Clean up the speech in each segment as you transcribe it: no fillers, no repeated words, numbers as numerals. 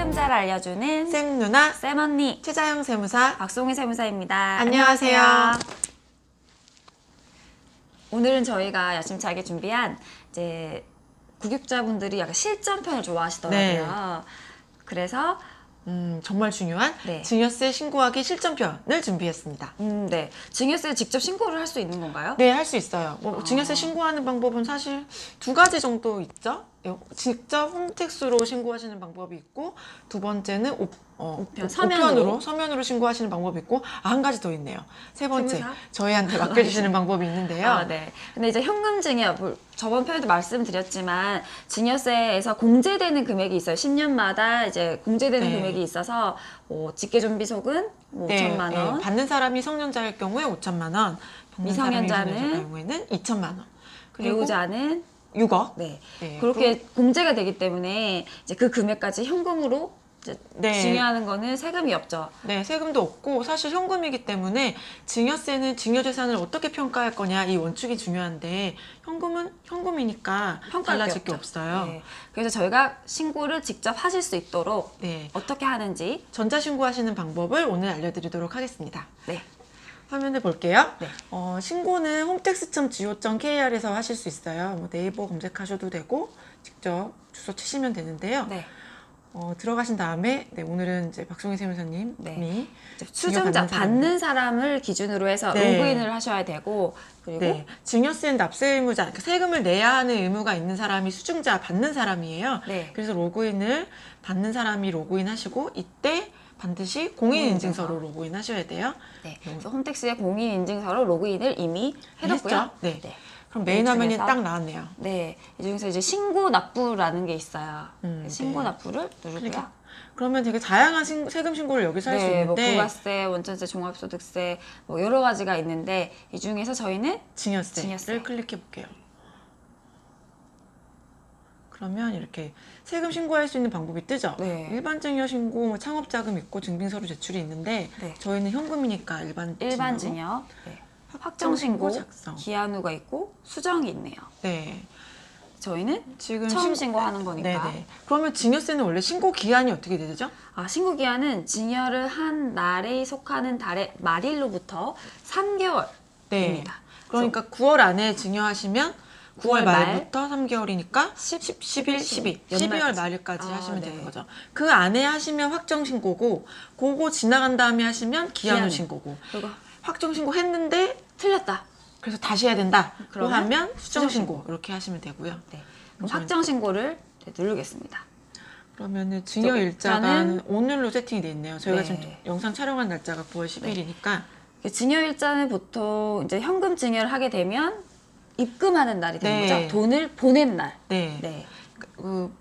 세금자를 알려주는 쌤 누나, 쌤 언니 최자영 세무사. 박송희 세무사입니다. 안녕하세요. 오늘은 저희가 야심차게 준비한 이제 구독자분들이 약간 실전편을 좋아하시더라고요. 그래서 정말 중요한 네. 증여세 신고하기 실전편을 준비했습니다. 네. 증여세 직접 신고를 할 수 있는 건가요? 네, 할 수 있어요. 증여세 신고하는 방법은 사실 두 가지 정도 있죠. 직접 홈택스로 신고하시는 방법이 있고, 두 번째는 서면으로 신고하시는 방법이 있고, 한 가지 더 있네요. 세 번째, 세무사? 저희한테 맡겨주시는 방법이 있는데요. 네. 근데 이제 현금 증여, 저번 편에도 말씀드렸지만 증여세에서 공제되는 금액이 있어요. 10년마다 이제 공제되는 네. 금액이 있어서 직계존비속은 5천만 원, 받는 사람이 성년자일 경우에 5천만 원, 미성년자는 경우에는 2천만 원, 배우자는 6억. 네. 네, 그렇게 공제가 되기 때문에 이제 그 금액까지 현금으로 이제 네. 증여하는 거는 세금이 없죠. 네, 세금도 없고 사실 현금이기 때문에 증여세는 증여재산을 어떻게 평가할 거냐 이 원칙이 중요한데 현금은 현금이니까 달라질 게 없어요. 네. 그래서 저희가 신고를 직접 하실 수 있도록 네, 어떻게 하는지 전자신고하시는 방법을 오늘 알려드리도록 하겠습니다. 네. 화면을 볼게요. 네. 신고는 홈택스.go.kr에서 하실 수 있어요. 네이버 검색하셔도 되고 직접 주소 치시면 되는데요. 네. 들어가신 다음에 오늘은 이제 박송희 세무사님이 네. 수증자 받는 사람을 기준으로 해서 네. 로그인을 하셔야 되고 그리고 네, 증여세는 납세 의무자, 그러니까 세금을 내야 하는 의무가 있는 사람이 수증자 받는 사람이에요. 네. 그래서 로그인을 받는 사람이 로그인하시고 이때 반드시 공인인증서로 로그인하셔야 돼요. 네. 그래서 홈택스의 공인인증서로 로그인을 이미 해뒀고요. 했죠? 네. 네. 그럼 메인 이 화면이 중에서 딱 나왔네요. 네. 이 중에서 이제 신고 납부라는 게 있어요. 신고 네. 납부를 누르고요. 그러면 되게 다양한 세금 신고를 여기서 할 수 네, 있는데 부가세, 원천세, 종합소득세 여러 가지가 있는데 이 중에서 저희는 증여세를 클릭해 볼게요. 그러면 이렇게 세금 신고할 수 있는 방법이 뜨죠? 네. 일반 증여 신고, 창업자금 있고 증빙서류 제출이 있는데 네. 저희는 현금이니까 일반 증여, 네. 확정신고, 작성. 기한후가 있고 수정이 있네요. 네. 저희는 지금 처음 신고하는 거니까. 네네. 그러면 증여세는 원래 신고 기한이 어떻게 되죠? 신고 기한은 증여를 한 날에 속하는 달의 말일로부터 3개월입니다. 네. 그러니까 9월 안에 증여하시면 9월 말부터 3개월이니까 11, 12, 12월 말일까지 하시면 되는 거죠. 그 안에 하시면 확정신고고 그거 지나간 다음에 하시면 기한후 신고고 그리고 확정신고 했는데 틀렸다. 그래서 다시 해야 된다. 그러면 하면 수정신고 이렇게 하시면 되고요. 네. 그럼 확정신고를 누르겠습니다. 그러면은 증여일자가 오늘로 세팅이 돼 있네요. 저희가 지금 영상 촬영한 날짜가 9월 10일이니까 증여일자는 보통 이제 현금 증여를 하게 되면 입금하는 날이 되는 네. 거죠. 돈을 보낸 날. 네. 네.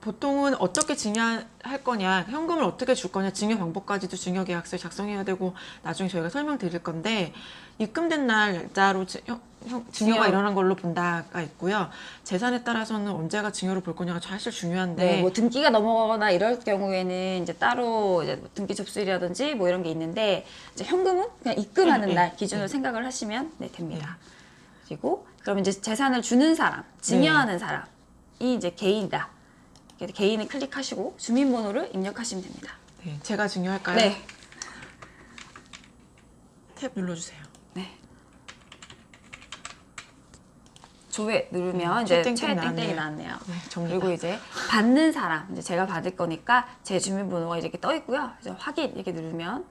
보통은 어떻게 증여할 거냐, 현금을 어떻게 줄 거냐, 증여 방법까지도 증여계약서에 작성해야 되고 나중에 저희가 설명드릴 건데 입금된 날짜로 증여가 일어난 걸로 본다가 있고요. 재산에 따라서는 언제가 증여로 볼 거냐가 사실 중요한데 네, 뭐 등기가 넘어가거나 이럴 경우에는 이제 따로 이제 등기 접수일이라든지 이런 게 있는데 이제 현금은 그냥 입금하는 날 기준으로 생각을 하시면 됩니다. 그리고 그럼 이제 재산을 주는 사람, 증여하는 사람이 이제 개인이다. 개인을 클릭하시고 주민번호를 입력하시면 됩니다. 네, 제가 증여할까요? 네. 탭 눌러주세요. 네. 조회 누르면 이제 최 땡땡이 나왔네요. 네, 그리고 이제 받는 사람, 이제 제가 받을 거니까 제 주민번호가 이렇게 떠 있고요. 이제 확인 이렇게 누르면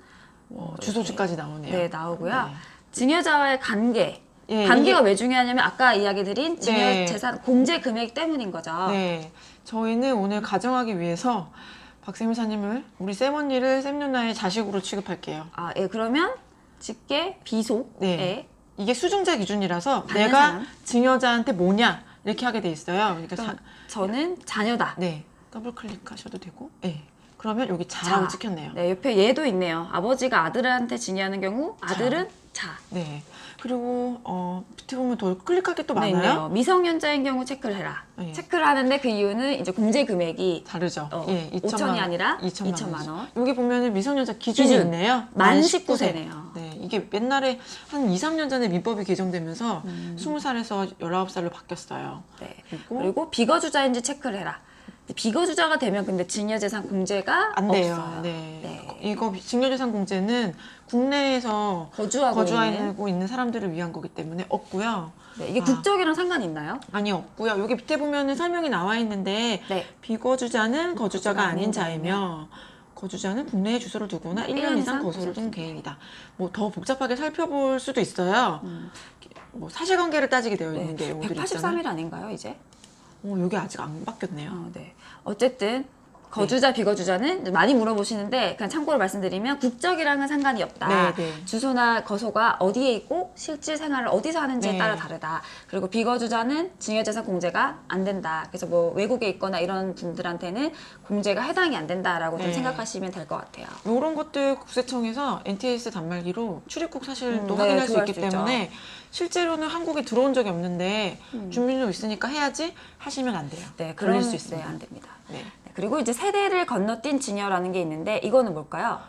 주소지까지 나오네요. 네, 나오고요. 증여자와의 관계. 예, 관계가 왜 중요하냐면 아까 이야기 드린 증여 네. 재산 공제 금액 때문인 거죠. 네, 저희는 오늘 가정하기 위해서 박세무사님을 우리 쌤 언니를 쌤 누나의 자식으로 취급할게요. 예, 그러면 직계 비속에 네. 이게 수증자 기준이라서 받는 내가 사람. 증여자한테 뭐냐 이렇게 하게 돼 있어요. 그러니까 저는 자녀다. 네, 더블 클릭하셔도 되고, 네. 그러면 여기 자라고 찍혔네요. 네, 옆에 얘도 있네요. 아버지가 아들한테 증여하는 경우 아들은 자. 네. 그리고 밑에 보면 더 클릭할 게 또 네, 많아요. 있네요. 미성년자인 경우 체크를 해라. 네. 체크를 하는데 그 이유는 이제 공제 금액이 다르죠. 5천이 아니라 2천만 2천만 원. 여기 보면은 미성년자 기준이 기준. 있네요. 만 19세네요. 네, 이게 옛날에 한 2, 3년 전에 민법이 개정되면서 20살에서 19살로 바뀌었어요. 네. 그리고 그리고 비거주자인지 체크를 해라. 비거주자가 되면 근데 증여재산 공제가 안 돼요. 없어요. 네. 이거 증여재산 공제는 국내에서 거주하고 있는 사람들을 위한 거기 때문에 없고요. 네, 이게 국적이랑 상관이 있나요? 아니 없고요. 여기 밑에 보면은 설명이 나와 있는데 네. 비거주자는 거주자가 아닌 자이며 거주자는 국내에 주소를 두거나 1년 이상 거소를 둔 개인이다. 뭐 더 복잡하게 살펴볼 수도 있어요. 뭐 사실관계를 따지게 되어 있는 게 용어들이 있잖아요. 183일 아닌가요, 이제? 여기 아직 안 바뀌었네요. 네. 어쨌든 거주자, 비거주자는 많이 물어보시는데 그냥 참고로 말씀드리면 국적이랑은 상관이 없다. 주소나 거소가 어디에 있고 실질 생활을 어디서 하는지에 따라 다르다. 그리고 비거주자는 증여재산 공제가 안 된다. 그래서 뭐 외국에 있거나 이런 분들한테는 공제가 해당이 안 된다라고 좀 생각하시면 될 것 같아요. 이런 것들 국세청에서 NTS 단말기로 출입국 사실도 확인할 수 있기 때문에 실제로는 한국에 들어온 적이 없는데 주민등록 있으니까 해야지 하시면 안 돼요. 네, 걸릴 수 있습니다. 네, 안 됩니다. 네. 그리고 이제 세대를 건너뛴 증여라는 게 있는데 이거는 뭘까요?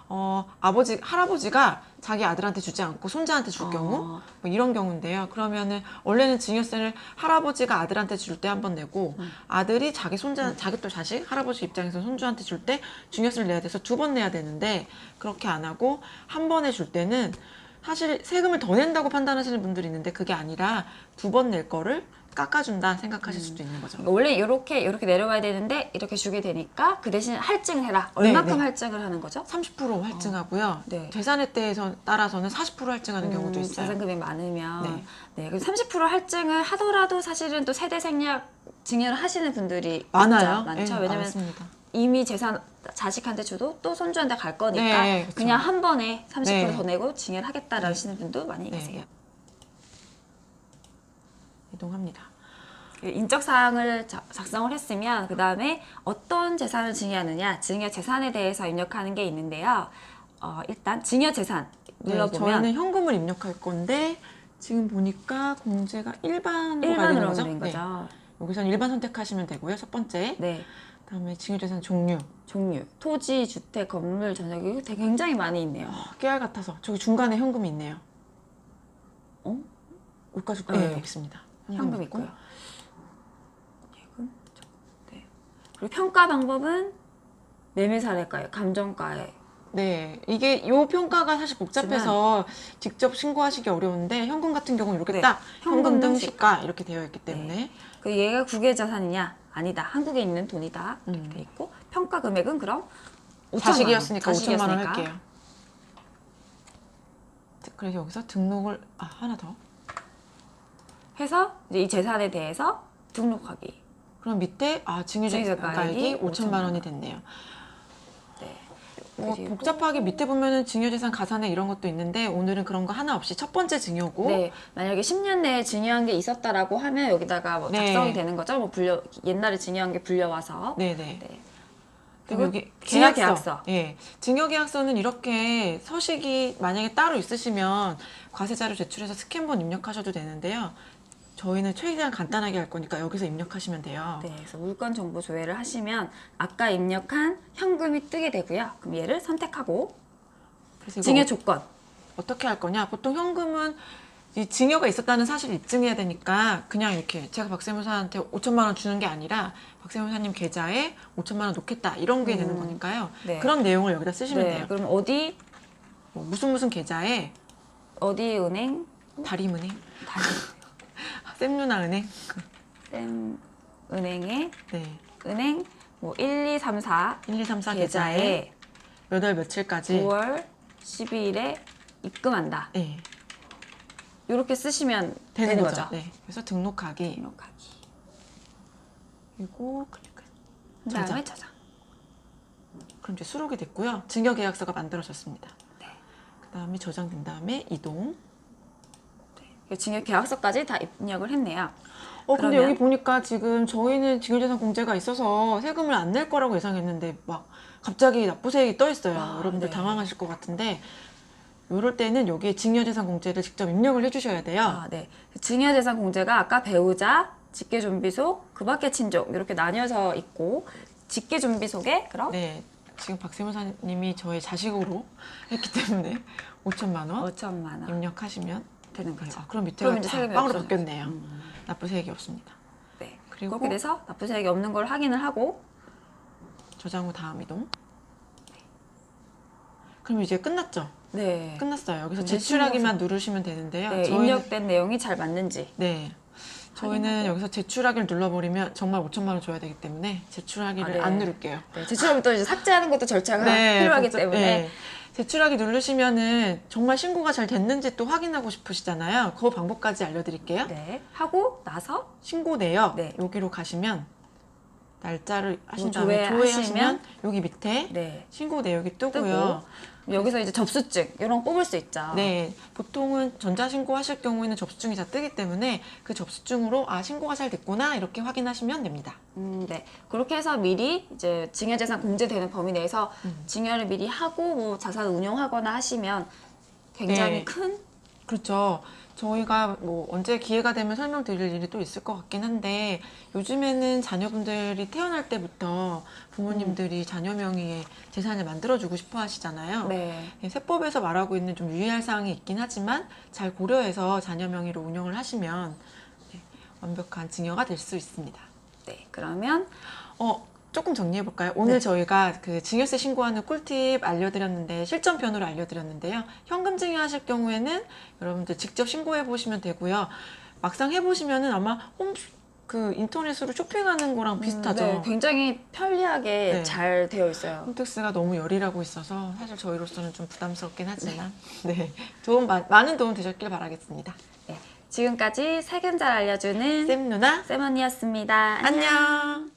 할아버지가 자기 아들한테 주지 않고 손자한테 줄 경우 뭐 이런 경우인데요. 그러면은 원래는 증여세를 할아버지가 아들한테 줄 때 한 번 내고 아들이 자기 또 자식, 할아버지 입장에서 손주한테 줄 때 증여세를 내야 돼서 2번 내야 되는데 그렇게 안 하고 한 번에 줄 때는 사실 세금을 더 낸다고 판단하시는 분들이 있는데 그게 아니라 2번 낼 거를 깎아준다 생각하실 수도 있는 거죠. 원래 이렇게 내려와야 되는데 이렇게 주게 되니까 그 대신 할증을 해라. 얼마큼 할증을 하는 거죠? 30% 할증하고요. 네. 재산에 따라서는 40% 할증하는 경우도 있어요. 재산 금액 많으면 그래서 30% 할증을 하더라도 사실은 또 세대 생략 증여를 하시는 분들이 많아요. 많죠. 네, 왜냐면 많습니다. 이미 재산 자식한테 줘도 또 손주한테 갈 거니까 그렇죠. 그냥 한 번에 30% 더 내고 증여를 하겠다라고 하시는 분도 많이 계세요. 이동합니다. 인적사항을 작성을 했으면 그 다음에 어떤 재산을 증여하느냐, 증여재산에 대해서 입력하는 게 있는데요. 일단 증여재산 눌러보면 저희는 현금을 입력할 건데 지금 보니까 공제가 일반으로 가야 되는 거죠? 된 거죠. 여기서는 일반 선택하시면 되고요. 첫 번째. 그다음에 증여재산 종류. 토지, 주택, 건물, 전세기 되게 굉장히 많이 있네요. 깨알 같아서 저기 중간에 현금이 있네요. 물가주가 여기 있습니다. 현금 있고요. 그리고 평가 방법은 매매사례가에, 감정가에. 네, 이게 요 평가가 사실 복잡해서 직접 신고하시기 어려운데 현금 같은 경우는 이렇게 딱 현금 등시가 이렇게 되어 있기 때문에 그 얘가 국외 자산이냐? 아니다. 한국에 있는 돈이다. 이렇게 돼 있고 평가 금액은 그럼 5천만 원. 자식이었으니까 5천만 원 할게요. 그래서 여기서 등록을 하나 더 해서 이제 이 재산에 대해서 등록하기. 그럼 밑에 증여재산가액이 5천만 원이 됐네요. 뭐 복잡하게 밑에 보면은 증여재산 가산액 이런 것도 있는데 오늘은 그런 거 하나 없이 첫 번째 증여고 만약에 10년 내에 증여한 게 있었다라고 하면 여기다가 뭐 작성이 되는 거죠. 뭐 옛날에 증여한 게 불려와서. 그리고 여기 증여계약서. 증여계약서는 이렇게 서식이 만약에 따로 있으시면 과세자료 제출해서 스캔본 입력하셔도 되는데요. 저희는 최대한 간단하게 할 거니까 여기서 입력하시면 돼요. 그래서 물건 정보 조회를 하시면 아까 입력한 현금이 뜨게 되고요. 그럼 얘를 선택하고 증여 조건 어떻게 할 거냐? 보통 현금은 이 증여가 있었다는 사실을 입증해야 되니까 그냥 이렇게 제가 박세무사한테 5천만 원 주는 게 아니라 박세무사님 계좌에 5천만 원 놓겠다 이런 게 되는 거니까요. 그런 내용을 여기다 쓰시면 돼요. 그럼 어디 뭐 무슨 계좌에 어디 은행 다림은행 샘누나 은행 샘은행에 은행 뭐 1, 2, 3, 4 계좌에 몇 월 며칠까지 9월 12일에 입금한다. 이렇게 쓰시면 되는 거죠. 그래서 등록하기. 그리고 클릭. 그다음에 저장. 그럼 이제 수록이 됐고요. 증여계약서가 만들어졌습니다. 그다음에 저장된 다음에 이동. 증여계약서까지 다 입력을 했네요. 근데 여기 보니까 지금 저희는 증여재산 공제가 있어서 세금을 안 낼 거라고 예상했는데 막 갑자기 납부세액이 떠 있어요. 여러분들 당황하실 것 같은데 이럴 때는 여기에 증여재산 공제를 직접 입력을 해주셔야 돼요. 증여재산 공제가 아까 배우자, 직계존비속, 그 밖의 친족 이렇게 나뉘어서 있고 직계존비속에 그럼 지금 박세무사님이 저의 자식으로 했기 때문에 5천만 원 입력하시면 되는 거죠. 그럼 밑에가 빵으로 바뀌었네요. 납부세액이 없습니다. 그리고 그렇게 돼서 납부세액이 없는 걸 확인을 하고 저장 후 다음 이동. 그럼 이제 끝났죠? 네. 끝났어요. 여기서 네, 제출하기만 누르시면 되는데요. 네, 저희는, 입력된 내용이 잘 맞는지. 네. 저희는 확인하고. 여기서 제출하기를 눌러버리면 정말 5천만 원 줘야 되기 때문에 제출하기를 아, 네. 안 누를게요. 네, 제출하면 또 이제 삭제하는 것도 절차가 네, 필요하기 복잡- 때문에. 네. 제출하기 누르시면은 정말 신고가 잘 됐는지 또 확인하고 싶으시잖아요. 그 방법까지 알려드릴게요. 네. 하고 나서 신고 내역 네. 여기로 가시면 날짜를 하신 뭐 다음에 조회하시면 조회하시면 여기 밑에 네. 신고 내역이 뜨고요. 여기서 이제 접수증 이런 거 뽑을 수 있죠. 네, 보통은 전자신고 하실 경우에는 접수증이 다 뜨기 때문에 그 접수증으로 아 신고가 잘 됐구나 이렇게 확인하시면 됩니다. 네. 그렇게 해서 미리 이제 증여재산 공제되는 범위 내에서 증여를 미리 하고 뭐 자산을 운용하거나 하시면 굉장히 네. 큰 그렇죠. 저희가 뭐 언제 기회가 되면 설명드릴 일이 또 있을 것 같긴 한데 요즘에는 자녀분들이 태어날 때부터 부모님들이 자녀 명의의 재산을 만들어주고 싶어 하시잖아요. 네. 세법에서 말하고 있는 좀 유의할 사항이 있긴 하지만 잘 고려해서 자녀 명의로 운영을 하시면 네, 완벽한 증여가 될 수 있습니다. 네. 그러면 조금 정리해 볼까요? 오늘 네. 저희가 그 증여세 신고하는 꿀팁 알려드렸는데 실전편으로 알려드렸는데요. 현금 증여하실 경우에는 여러분들 직접 신고해 보시면 되고요. 막상 해보시면은 아마 그 인터넷으로 쇼핑하는 거랑 비슷하죠. 네, 굉장히 편리하게 네. 잘 되어 있어요. 홈택스가 너무 열일하고 있어서 사실 저희로서는 좀 부담스럽긴 하지만 네, 많은 도움 되셨길 바라겠습니다. 네. 지금까지 세금 잘 알려주는 쌤 누나 쌤 언니였습니다. 안녕.